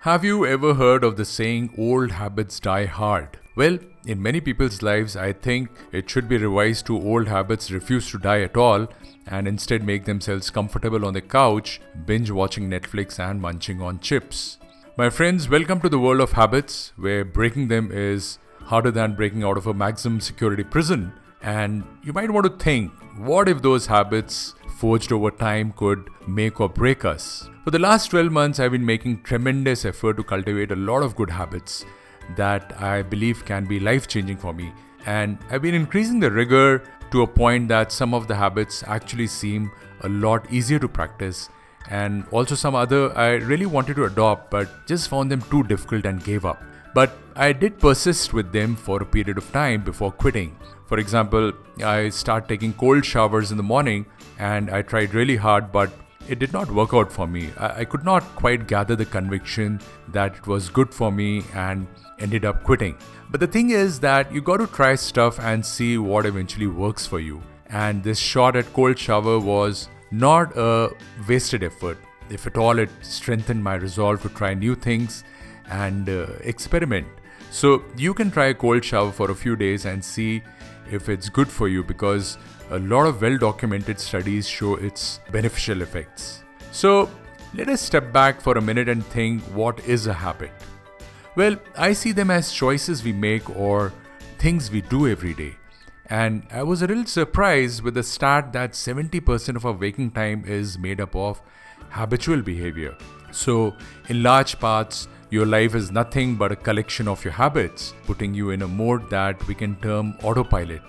Have you ever heard of the saying, old habits die hard? Well, in many people's lives, I think it should be revised to old habits refuse to die at all and instead make themselves comfortable on the couch, binge watching Netflix and munching on chips. My friends, welcome to the world of habits where breaking them is harder than breaking out of a maximum security prison. And you might want to think, what if those habits forged over time could make or break us? For the last 12 months, I've been making tremendous effort to cultivate a lot of good habits that I believe can be life-changing for me. And I've been increasing the rigor to a point that some of the habits actually seem a lot easier to practice. And also some other I really wanted to adopt but just found them too difficult and gave up. But I did persist with them for a period of time before quitting. For example, I started taking cold showers in the morning and I tried really hard, but it did not work out for me. I could not quite gather the conviction that it was good for me and ended up quitting. But the thing is that you got to try stuff and see what eventually works for you. And this shot at cold shower was not a wasted effort. If at all, it strengthened my resolve to try new things and experiment. So you can try a cold shower for a few days and see if it's good for you, because a lot of well-documented studies show its beneficial effects. So let us step back for a minute and think, what is a habit? Well, I see them as choices we make or things we do every day. And I was a little surprised with the stat that 70% of our waking time is made up of habitual behavior. So in large parts, your life is nothing but a collection of your habits, putting you in a mode that we can term autopilot.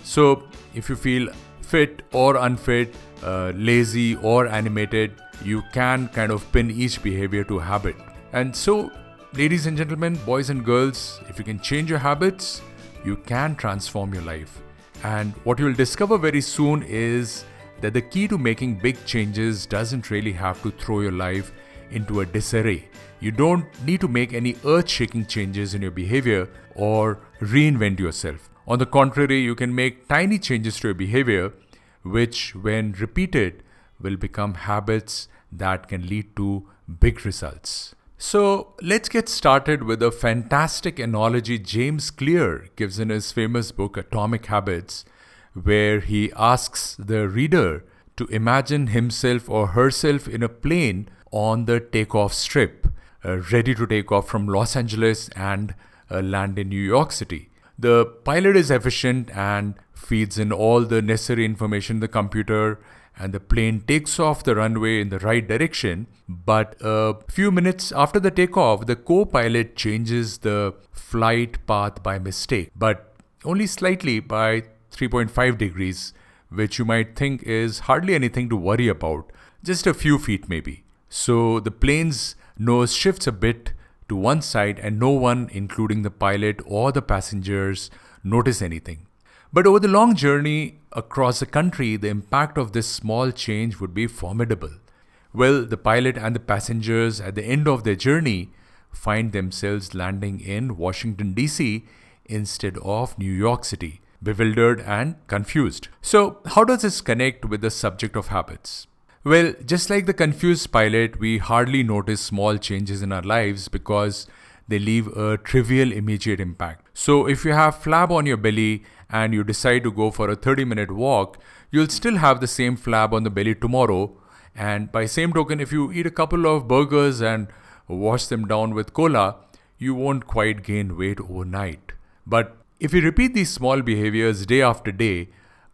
So if you feel fit or unfit, lazy or animated, you can kind of pin each behavior to a habit. And so, ladies and gentlemen, boys and girls, if you can change your habits, you can transform your life. And what you'll discover very soon is that the key to making big changes doesn't really have to throw your life into a disarray. You don't need to make any earth-shaking changes in your behavior or reinvent yourself. On the contrary, you can make tiny changes to your behavior, which, when repeated, will become habits that can lead to big results. So let's get started with a fantastic analogy James Clear gives in his famous book Atomic Habits, where he asks the reader to imagine himself or herself in a plane on the takeoff strip, ready to take off from Los Angeles and land in New York City. The pilot is efficient and feeds in all the necessary information in the computer, and the plane takes off the runway in the right direction. But a few minutes after the takeoff, the co-pilot changes the flight path by mistake, but only slightly, by 3.5 degrees, which you might think is hardly anything to worry about, just a few feet maybe. So the plane's nose shifts a bit to one side and no one, including the pilot or the passengers, notice anything. But over the long journey across the country, the impact of this small change would be formidable. Well, the pilot and the passengers at the end of their journey find themselves landing in Washington, D.C. instead of New York City, bewildered and confused. So how does this connect with the subject of habits? Well, just like the confused pilot, we hardly notice small changes in our lives because they leave a trivial immediate impact. So if you have flab on your belly and you decide to go for a 30-minute walk, you'll still have the same flab on the belly tomorrow. And by same token, if you eat a couple of burgers and wash them down with cola, you won't quite gain weight overnight. But if we repeat these small behaviors day after day,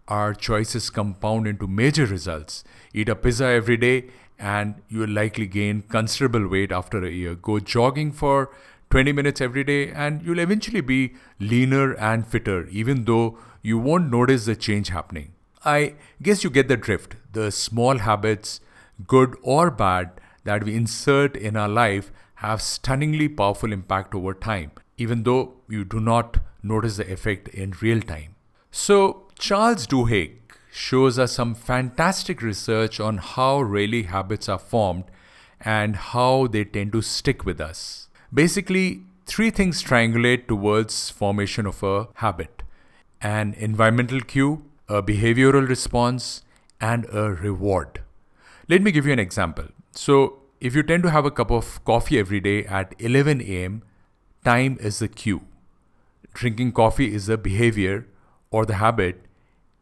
our choices compound into major results. Eat a pizza every day and you will likely gain considerable weight after a year. Go jogging for 20 minutes every day and you'll eventually be leaner and fitter, even though you won't notice the change happening. I guess you get the drift. The small habits, good or bad, that we insert in our life have stunningly powerful impact over time, even though you do not notice the effect in real time. So Charles Duhigg shows us some fantastic research on how really habits are formed and how they tend to stick with us. Basically, three things triangulate towards formation of a habit: an environmental cue, a behavioral response, and a reward. Let me give you an example. So if you tend to have a cup of coffee every day at 11 a.m., time is the cue. Drinking coffee is the behavior or the habit,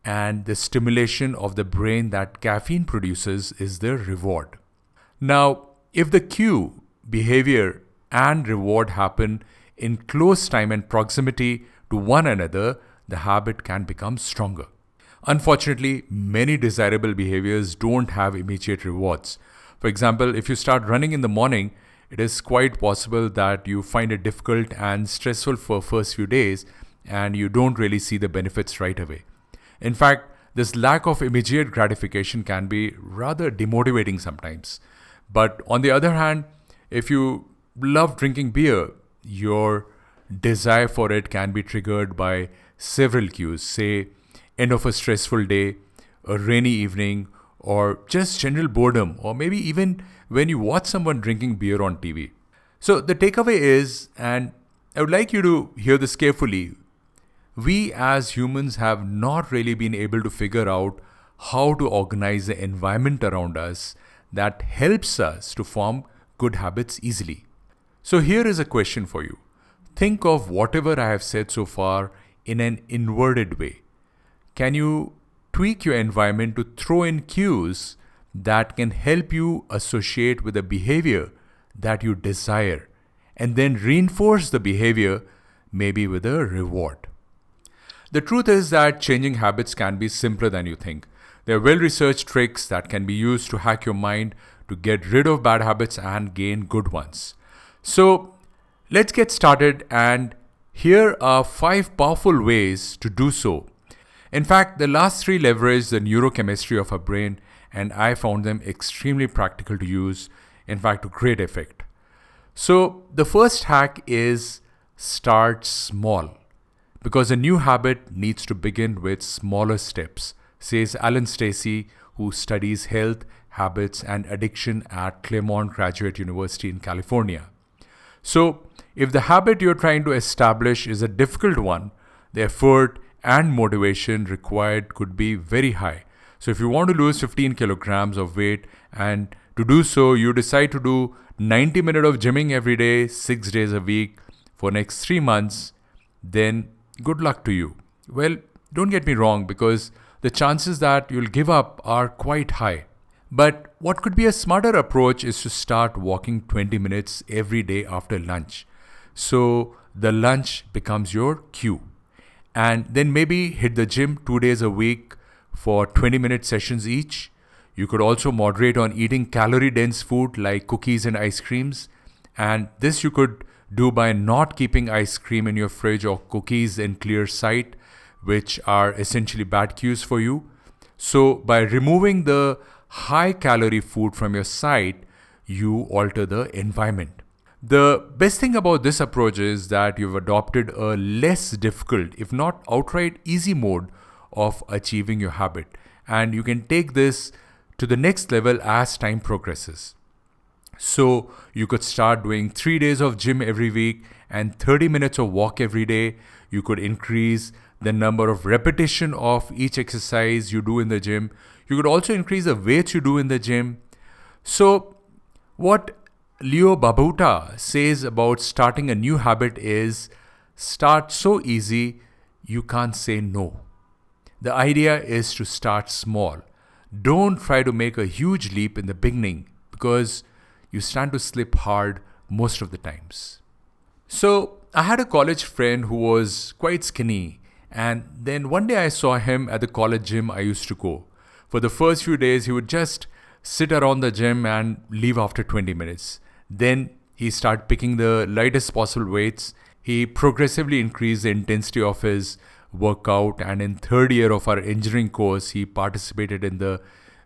and the stimulation of the brain that caffeine produces is the reward. Now, if the cue, behavior, and reward happen in close time and proximity to one another, the habit can become stronger. Unfortunately, many desirable behaviors don't have immediate rewards. For example, if you start running in the morning, it is quite possible that you find it difficult and stressful for first few days and you don't really see the benefits right away. In fact, this lack of immediate gratification can be rather demotivating sometimes. But on the other hand, if you love drinking beer, your desire for it can be triggered by several cues, say end of a stressful day, a rainy evening, or just general boredom, or maybe even when you watch someone drinking beer on TV. So the takeaway is, and I would like you to hear this carefully, we as humans have not really been able to figure out how to organize the environment around us that helps us to form good habits easily. So here is a question for you. Think of whatever I have said so far in an inverted way. Can you tweak your environment to throw in cues that can help you associate with a behavior that you desire and then reinforce the behavior maybe with a reward? The truth is that changing habits can be simpler than you think. There are well-researched tricks that can be used to hack your mind to get rid of bad habits and gain good ones. So let's get started, and here are 5 powerful ways to do so. In fact, the last 3 leverage the neurochemistry of our brain, and I found them extremely practical to use, in fact, to great effect. So the first hack is start small, because a new habit needs to begin with smaller steps, says Alan Stacey, who studies health, habits, and addiction at Claremont Graduate University in California. So if the habit you're trying to establish is a difficult one, the effort and motivation required could be very high. So if you want to lose 15 kilograms of weight, and to do so you decide to do 90 minutes of gymming every day, 6 days a week for next 3 months, then good luck to you. Well, don't get me wrong, because the chances that you'll give up are quite high. But what could be a smarter approach is to start walking 20 minutes every day after lunch. So the lunch becomes your cue. And then maybe hit the gym 2 days a week for 20-minute sessions each. You could also moderate on eating calorie-dense food like cookies and ice creams. And this you could do by not keeping ice cream in your fridge or cookies in clear sight, which are essentially bad cues for you. So by removing the high-calorie food from your sight, you alter the environment. The best thing about this approach is that you've adopted a less difficult, if not outright easy mode of achieving your habit. And you can take this to the next level as time progresses. So you could start doing 3 days of gym every week and 30 minutes of walk every day. You could increase the number of repetition of each exercise you do in the gym. You could also increase the weights you do in the gym. So what Leo Babauta says about starting a new habit is start so easy you can't say no. The idea is to start small. Don't try to make a huge leap in the beginning, because you stand to slip hard most of the times. So I had a college friend who was quite skinny, and then one day I saw him at the college gym I used to go. For the first few days, he would just sit around the gym and leave after 20 minutes. Then he started picking the lightest possible weights. He progressively increased the intensity of his workout, and in third year of our engineering course, he participated in the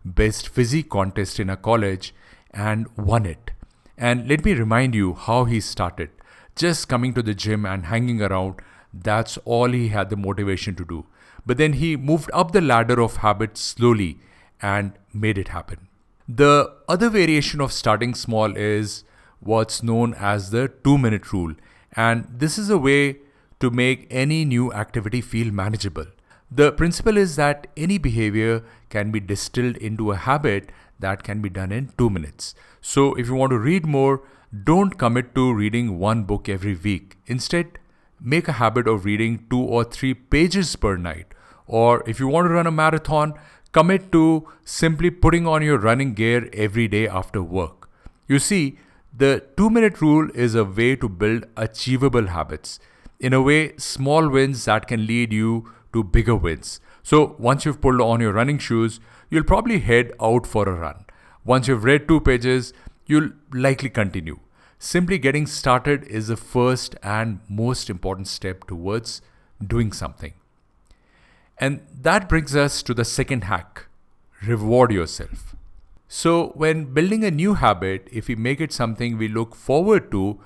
best physique contest in our college and won it. And let me remind you how he started. Just coming to the gym and hanging around, that's all he had the motivation to do. But then he moved up the ladder of habits slowly and made it happen. The other variation of starting small is what's known as the 2-minute rule. And this is a way to make any new activity feel manageable. The principle is that any behavior can be distilled into a habit that can be done in 2 minutes. So if you want to read more, don't commit to reading one book every week. Instead, make a habit of reading 2 or 3 pages per night. Or if you want to run a marathon, commit to simply putting on your running gear every day after work. You see, the 2-minute rule is a way to build achievable habits. In a way, small wins that can lead you to bigger wins. So once you've pulled on your running shoes, you'll probably head out for a run. Once you've read 2 pages, you'll likely continue. Simply getting started is the first and most important step towards doing something. And that brings us to the second hack: reward yourself. So when building a new habit, if we make it something we look forward to,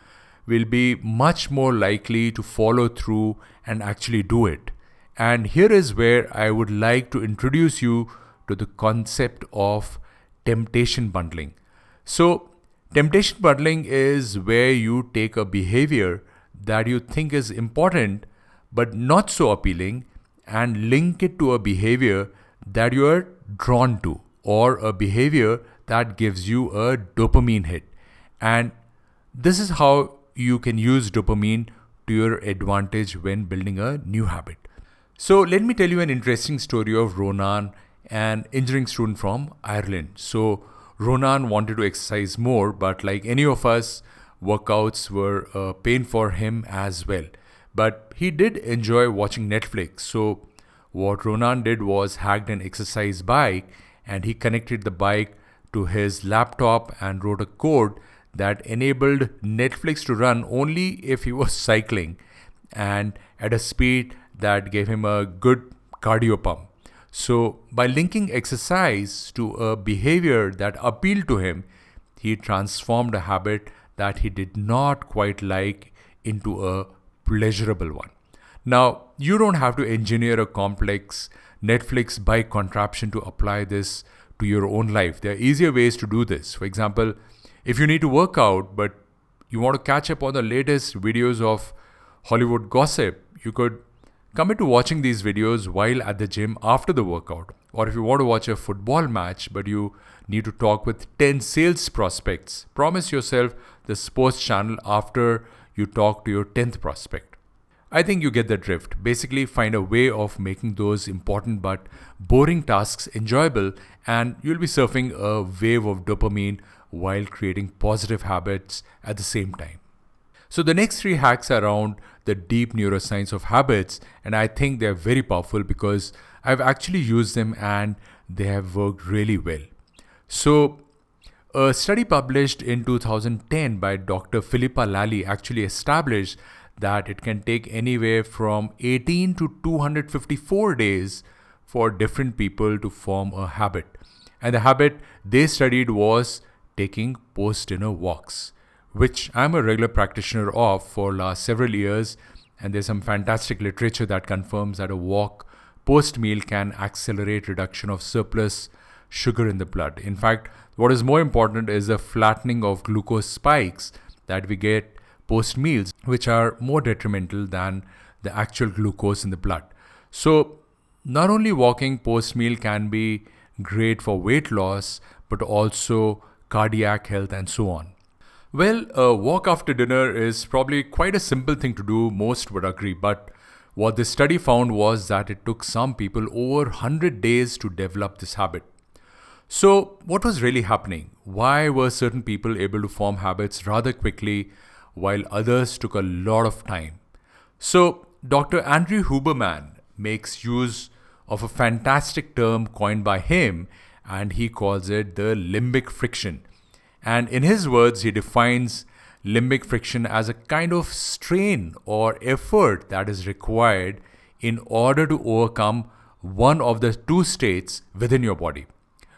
we'll be much more likely to follow through and actually do it. And here is where I would like to introduce you to the concept of temptation bundling. So temptation bundling is where you take a behavior that you think is important but not so appealing and link it to a behavior that you are drawn to, or a behavior that gives you a dopamine hit. And this is how you can use dopamine to your advantage when building a new habit. So let me tell you an interesting story of Ronan, an engineering student from Ireland. So Ronan wanted to exercise more, but like any of us, workouts were a pain for him as well. But he did enjoy watching Netflix. So what Ronan did was hacked an exercise bike, and he connected the bike to his laptop and wrote a code that enabled Netflix to run only if he was cycling and at a speed that gave him a good cardio pump. So by linking exercise to a behavior that appealed to him, he transformed a habit that he did not quite like into a pleasurable one. Now, you don't have to engineer a complex Netflix bike contraption to apply this to your own life. There are easier ways to do this. For example, if you need to work out but you want to catch up on the latest videos of Hollywood gossip, you could commit to watching these videos while at the gym after the workout. Or if you want to watch a football match but you need to talk with 10 sales prospects, promise yourself the sports channel after you talk to your 10th prospect. I think you get the drift. Basically, find a way of making those important but boring tasks enjoyable, and you'll be surfing a wave of dopamine while creating positive habits at the same time. So the next 3 hacks are around the deep neuroscience of habits, and I think they're very powerful because I've actually used them and they have worked really well. So a study published in 2010 by Dr. Philippa Lally actually established that it can take anywhere from 18 to 254 days for different people to form a habit. And the habit they studied was taking post-dinner walks, which I'm a regular practitioner of for last several years. And there's some fantastic literature that confirms that a walk post-meal can accelerate reduction of surplus sugar in the blood. In fact, what is more important is the flattening of glucose spikes that we get post meals, which are more detrimental than the actual glucose in the blood. So not only walking post meal can be great for weight loss, but also cardiac health and so on. Well, a walk after dinner is probably quite a simple thing to do, most would agree, but what this study found was that it took some people over 100 days to develop this habit. So what was really happening? Why were certain people able to form habits rather quickly while others took a lot of time? So Dr. Andrew Huberman makes use of a fantastic term coined by him, and he calls it the limbic friction. And in his words, he defines limbic friction as a kind of strain or effort that is required in order to overcome one of the 2 states within your body.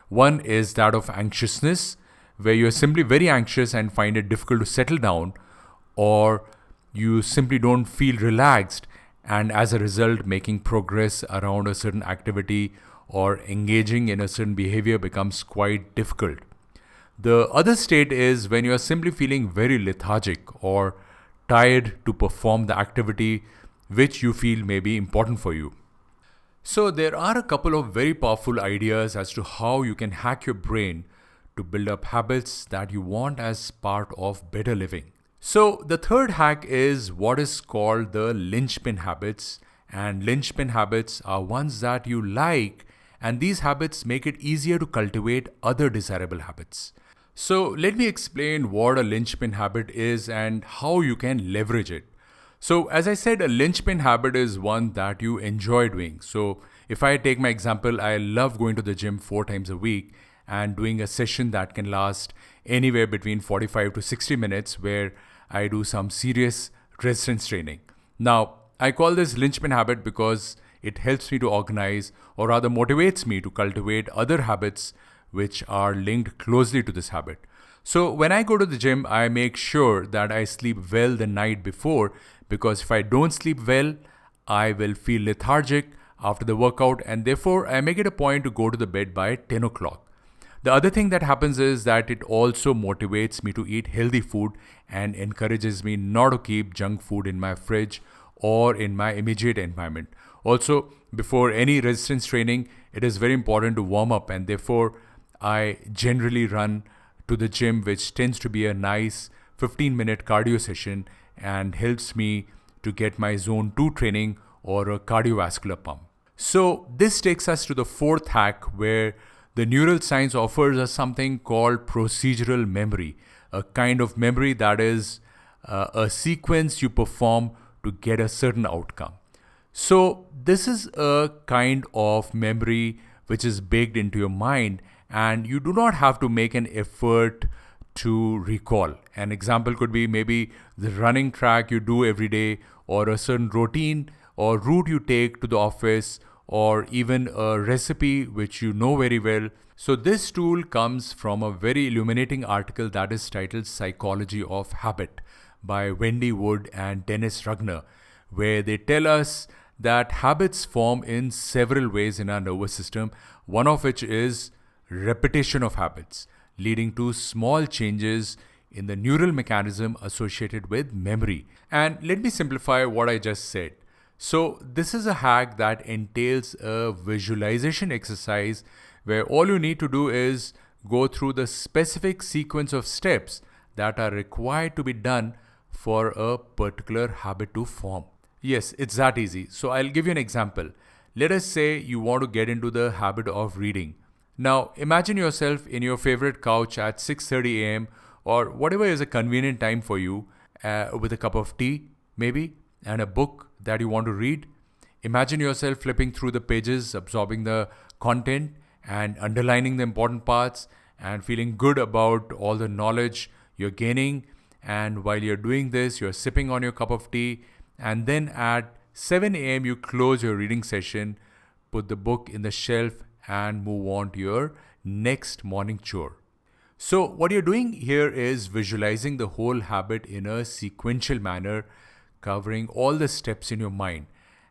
One is that of anxiousness, where you're simply very anxious and find it difficult to settle down, or you simply don't feel relaxed, and as a result making progress around a certain activity or engaging in a certain behavior becomes quite difficult. The other state is when you are simply feeling very lethargic or tired to perform the activity which you feel may be important for you. So there are a couple of very powerful ideas as to how you can hack your brain to build up habits that you want as part of better living. So the third hack is what is called the linchpin habits. And linchpin habits are ones that you like, and these habits make it easier to cultivate other desirable habits. So let me explain what a linchpin habit is and how you can leverage it. So as I said, a linchpin habit is one that you enjoy doing. So if I take my example, I love going to the gym 4 times a week and doing a session that can last anywhere between 45 to 60 minutes where I do some serious resistance training. Now, I call this linchpin habit because it helps me to organize, or rather motivates me to cultivate other habits which are linked closely to this habit. So when I go to the gym, I make sure that I sleep well the night before, because if I don't sleep well, I will feel lethargic after the workout, and therefore I make it a point to go to the bed by 10 o'clock. The other thing that happens is that it also motivates me to eat healthy food and encourages me not to keep junk food in my fridge or in my immediate environment. Also, before any resistance training, it is very important to warm up, and therefore I generally run to the gym, which tends to be a nice 15-minute cardio session and helps me to get my zone 2 training or a cardiovascular pump. So this takes us to the fourth hack, where the neural science offers us something called procedural memory, a kind of memory that is a sequence you perform to get a certain outcome. So this is a kind of memory which is baked into your mind, and you do not have to make an effort to recall. An example could be maybe the running track you do every day, or a certain routine or route you take to the office, or even a recipe which you know very well. So this tool comes from a very illuminating article that is titled Psychology of Habit by Wendy Wood and Dennis Rugner, where they tell us that habits form in several ways in our nervous system, one of which is repetition of habits, leading to small changes in the neural mechanism associated with memory. And let me simplify what I just said. So this is a hack that entails a visualization exercise where all you need to do is go through the specific sequence of steps that are required to be done for a particular habit to form. Yes, it's that easy. So I'll give you an example. Let us say you want to get into the habit of reading. Now imagine yourself in your favorite couch at 6:30 a.m. or whatever is a convenient time for you, with a cup of tea maybe, and a book that you want to read. Imagine yourself flipping through the pages, absorbing the content and underlining the important parts and feeling good about all the knowledge you're gaining. And while you're doing this, you're sipping on your cup of tea, and then at 7 a.m. you close your reading session, put the book in the shelf, and move on to your next morning chore. So what you're doing here is visualizing the whole habit in a sequential manner, covering all the steps in your mind.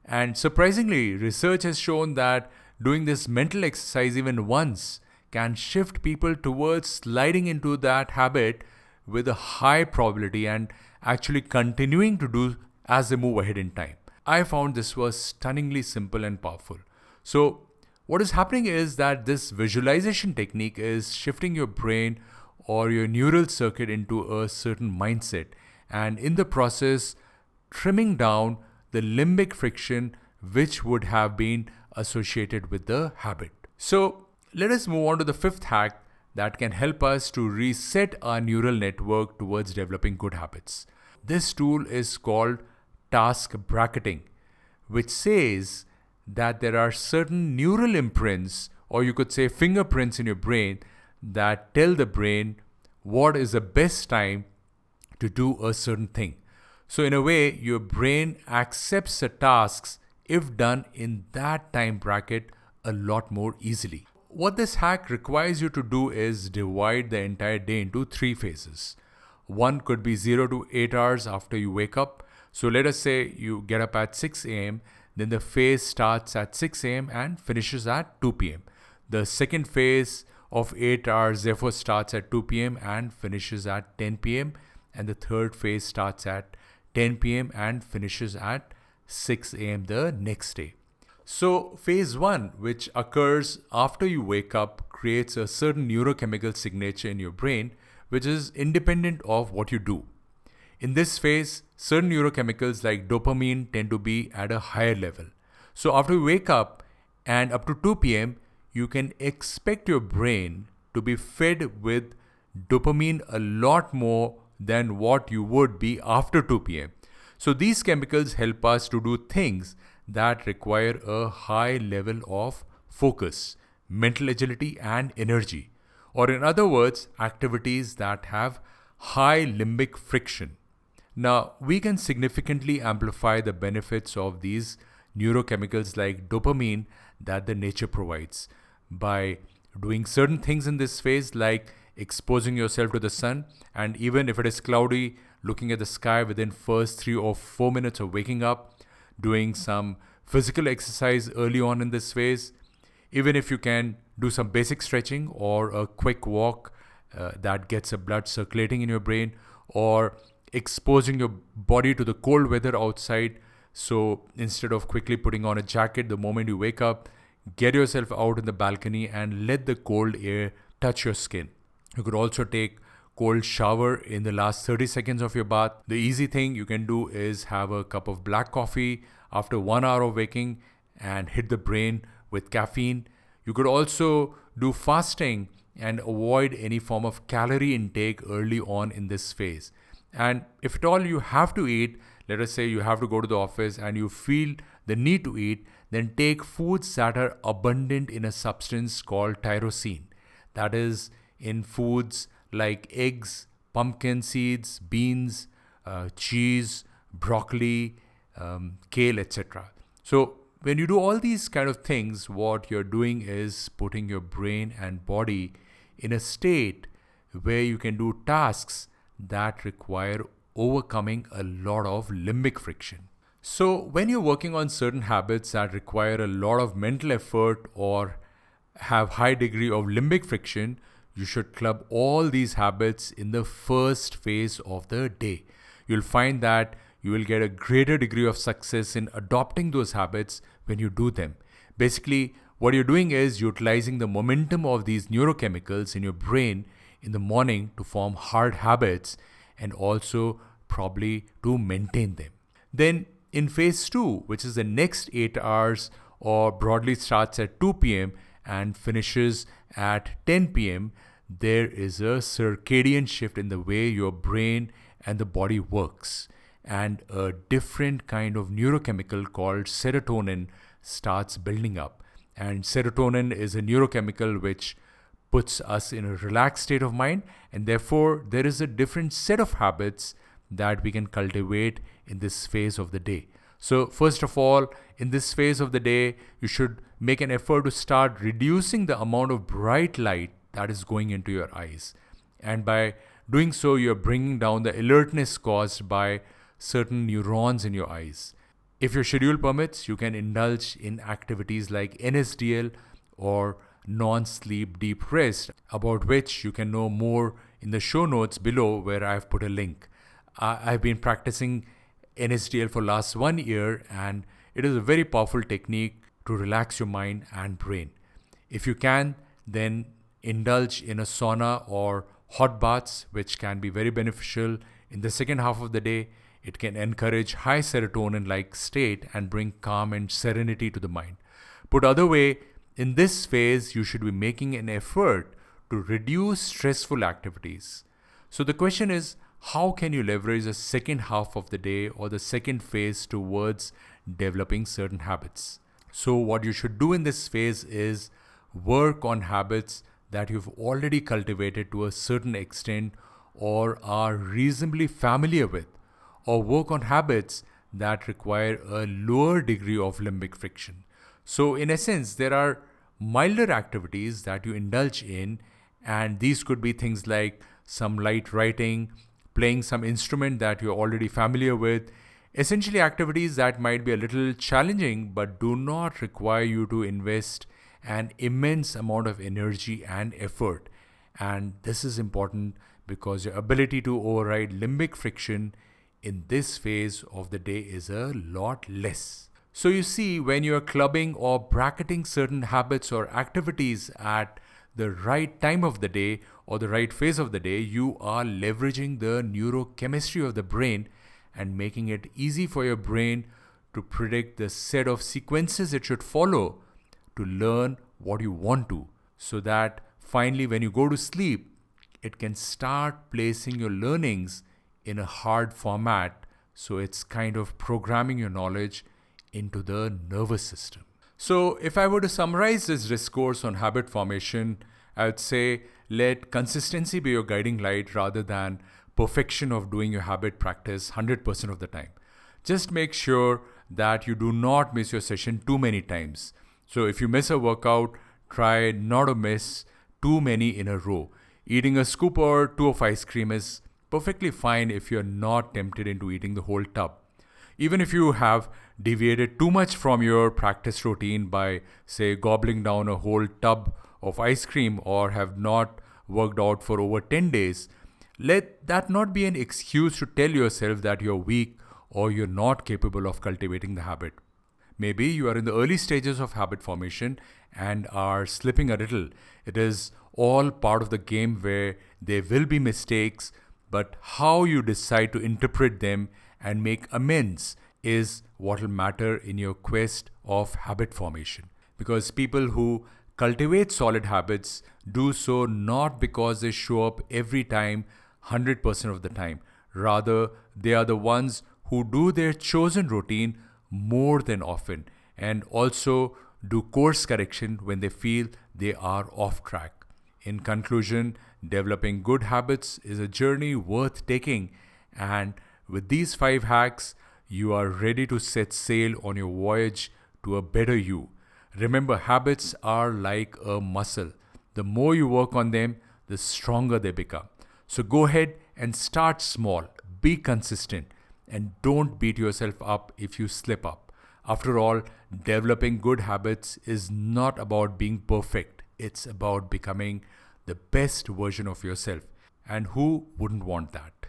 And surprisingly, research has shown that doing this mental exercise even once can shift people towards sliding into that habit with a high probability and actually continuing to do as they move ahead in time. I found this was stunningly simple and powerful. So what is happening is that this visualization technique is shifting your brain or your neural circuit into a certain mindset, and in the process trimming down the limbic friction which would have been associated with the habit. So let us move on to the fifth hack that can help us to reset our neural network towards developing good habits. This tool is called task bracketing, which says that there are certain neural imprints, or you could say fingerprints in your brain, that tell the brain what is the best time to do a certain thing. So in a way, your brain accepts the tasks if done in that time bracket a lot more easily. What this hack requires you to do is divide the entire day into 3 phases. One could be 0 to 8 hours after you wake up. So let us say you get up at 6 a.m. Then the phase starts at 6 a.m. and finishes at 2 p.m. The second phase of 8 hours therefore starts at 2 p.m. and finishes at 10 p.m. And the third phase starts at 10 p.m. and finishes at 6 a.m. the next day. So, phase 1, which occurs after you wake up, creates a certain neurochemical signature in your brain, which is independent of what you do. In this phase, certain neurochemicals like dopamine tend to be at a higher level. So, after you wake up and up to 2 p.m., you can expect your brain to be fed with dopamine a lot more than what you would be after 2 p.m. So these chemicals help us to do things that require a high level of focus, mental agility, and energy. Or in other words, activities that have high limbic friction. Now, we can significantly amplify the benefits of these neurochemicals like dopamine that the nature provides by doing certain things in this phase, like exposing yourself to the sun, and even if it is cloudy, looking at the sky within first 3 or 4 minutes of waking up, doing some physical exercise early on in this phase. Even if you can do some basic stretching or a quick walk that gets the blood circulating in your brain, or exposing your body to the cold weather outside. So instead of quickly putting on a jacket the moment you wake up, get yourself out in the balcony and let the cold air touch your skin. You could also take cold shower in the last 30 seconds of your bath. The easy thing you can do is have a cup of black coffee after 1 hour of waking and hit the brain with caffeine. You could also do fasting and avoid any form of calorie intake early on in this phase. And if at all you have to eat, let us say you have to go to the office and you feel the need to eat, then take foods that are abundant in a substance called tyrosine. That is in foods like eggs, pumpkin seeds, beans, cheese, broccoli, kale, etc. So when you do all these kind of things, what you're doing is putting your brain and body in a state where you can do tasks that require overcoming a lot of limbic friction. So when you're working on certain habits that require a lot of mental effort or have high degree of limbic friction, you should club all these habits in the first phase of the day. You'll find that you will get a greater degree of success in adopting those habits when you do them. Basically, what you're doing is utilizing the momentum of these neurochemicals in your brain in the morning to form hard habits and also probably to maintain them. Then in phase 2, which is the next 8 hours or broadly starts at 2 p.m. and finishes at 10 p.m., there is a circadian shift in the way your brain and the body works. And a different kind of neurochemical called serotonin starts building up. And serotonin is a neurochemical which puts us in a relaxed state of mind, and therefore there is a different set of habits that we can cultivate in this phase of the day. So first of all, in this phase of the day, you should make an effort to start reducing the amount of bright light that is going into your eyes. And by doing so, you're bringing down the alertness caused by certain neurons in your eyes. If your schedule permits, you can indulge in activities like NSDL or non-sleep deep rest, about which you can know more in the show notes below where I've put a link. I've been practicing NSDL for last 1 year, and it is a very powerful technique to relax your mind and brain. If you can, then indulge in a sauna or hot baths, which can be very beneficial in the second half of the day. It can encourage high serotonin-like state and bring calm and serenity to the mind. Put other way, in this phase, you should be making an effort to reduce stressful activities. So the question is, how can you leverage the second half of the day or the second phase towards developing certain habits? So what you should do in this phase is work on habits that you've already cultivated to a certain extent or are reasonably familiar with, or work on habits that require a lower degree of limbic friction. So in essence, there are milder activities that you indulge in, and these could be things like some light writing, playing some instrument that you're already familiar with, essentially activities that might be a little challenging but do not require you to invest an immense amount of energy and effort. And this is important because your ability to override limbic friction in this phase of the day is a lot less. So you see, when you're clubbing or bracketing certain habits or activities at the right time of the day or the right phase of the day, you are leveraging the neurochemistry of the brain and making it easy for your brain to predict the set of sequences it should follow to learn what you want to, so that finally when you go to sleep, it can start placing your learnings in a hard format. So it's kind of programming your knowledge into the nervous system. So if I were to summarize this discourse on habit formation, I would say let consistency be your guiding light rather than perfection of doing your habit practice 100% of the time. Just make sure that you do not miss your session too many times. So if you miss a workout, try not to miss too many in a row. Eating a scoop or two of ice cream is perfectly fine if you're not tempted into eating the whole tub. Even if you have deviated too much from your practice routine by, say, gobbling down a whole tub of ice cream or have not worked out for over 10 days, let that not be an excuse to tell yourself that you're weak or you're not capable of cultivating the habit. Maybe you are in the early stages of habit formation and are slipping a little. It is all part of the game where there will be mistakes, but how you decide to interpret them and make amends is what will matter in your quest of habit formation. Because people who cultivate solid habits do so not because they show up every time 100% of the time. Rather, they are the ones who do their chosen routine more than often and also do course correction when they feel they are off track. In conclusion, developing good habits is a journey worth taking, and with these 5 hacks, you are ready to set sail on your voyage to a better you. Remember, habits are like a muscle. The more you work on them, the stronger they become. So go ahead and start small, be consistent, and don't beat yourself up if you slip up. After all, developing good habits is not about being perfect. It's about becoming the best version of yourself. And who wouldn't want that?